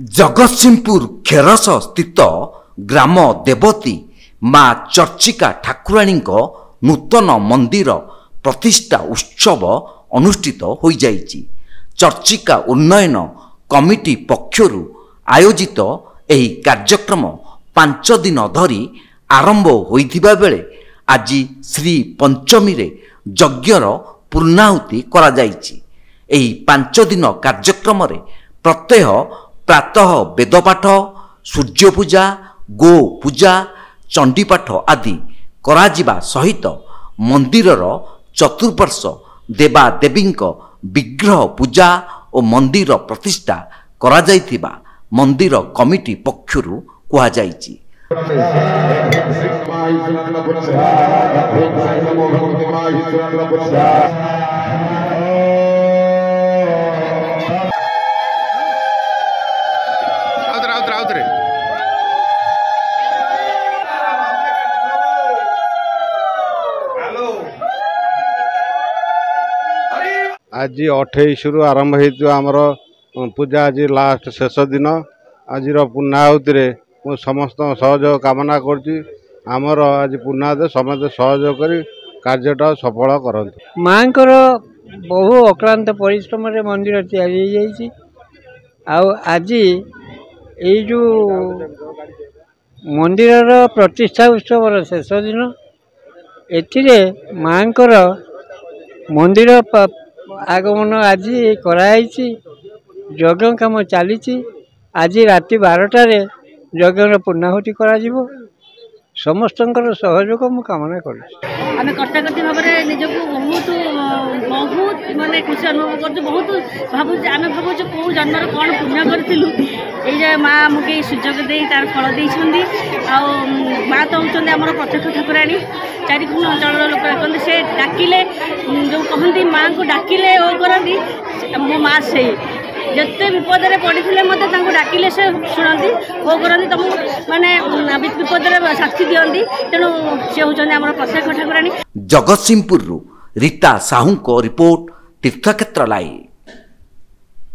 जगतसिंहपुर खेरस स्थित ग्राम देवती माँ चर्चिका ठाकुराणी नूतन मंदिर प्रतिष्ठा उत्सव अनुष्ठित हो जाइछि। चर्चिका उन्नयन कमिटी पक्षरु आयोजित एही कार्यक्रम 5 दिन धरी आरंभ होइथिबा बेले आज श्री पंचमी रे यज्ञर पूर्णाहुति करा जाइछि। एही 5 दिन कार्यक्रम रे प्रत्यह प्रातः वेदपाठ, सूर्य पूजा, गो पूजा, चंडीपाठ आदि कराजिबा सहित मंदिरर चतुर्पार्श्व देवादेवींक विग्रह पूजा और मंदिर प्रतिष्ठा करा जाइथिबा मंदिर कमिटी पक्षरु कुहा जाइछि। आज 28 रु आरंभ होमर पूजा आज लास्ट शेष दिन आज पूर्णाहुति रे मु समस्त सहयोग कामना करमर आज पूर्णाहुति समस्त सहयोग कर कार्यटा सफल करंतु। माँ बहु अक्लांत परिश्रम रे मंदिर तैयारी आज ये जो मंदिर प्रतिष्ठा उत्सव शेष दिन एथिरे माँ मंदिर आगमन आज कराई यज्ञ काम चली। आज राति 12टारे यज्ञ पूर्णाहुति करा समस्त सहयोग मु कामना कर कर्ताकर्ती भाव में निजक बहुत बहुत मानने खुशी अनुभव कर बहुत भावुँ आम भावुँ कौ जन्मर कौन पुण्य करूँ ये माँ आमको सुजोग दे तार फल देती माँ तो होती आम प्रत्यक्ष ठाकुराणी चारिखंड अंचल लोक कहते से डाकिले जो कहती माँ को डाकिले ओ करती मो माँ से जिते विपद पड़े डाकिले से शुणती ओ करती तुम माने विपद साक्षी दिखती तेणु सी होती आम प्रत्यक्ष ठाकुराणी। जगतसिंहपुर रीता साहू को रिपोर्ट तीर्थक्षेत्र लाइव।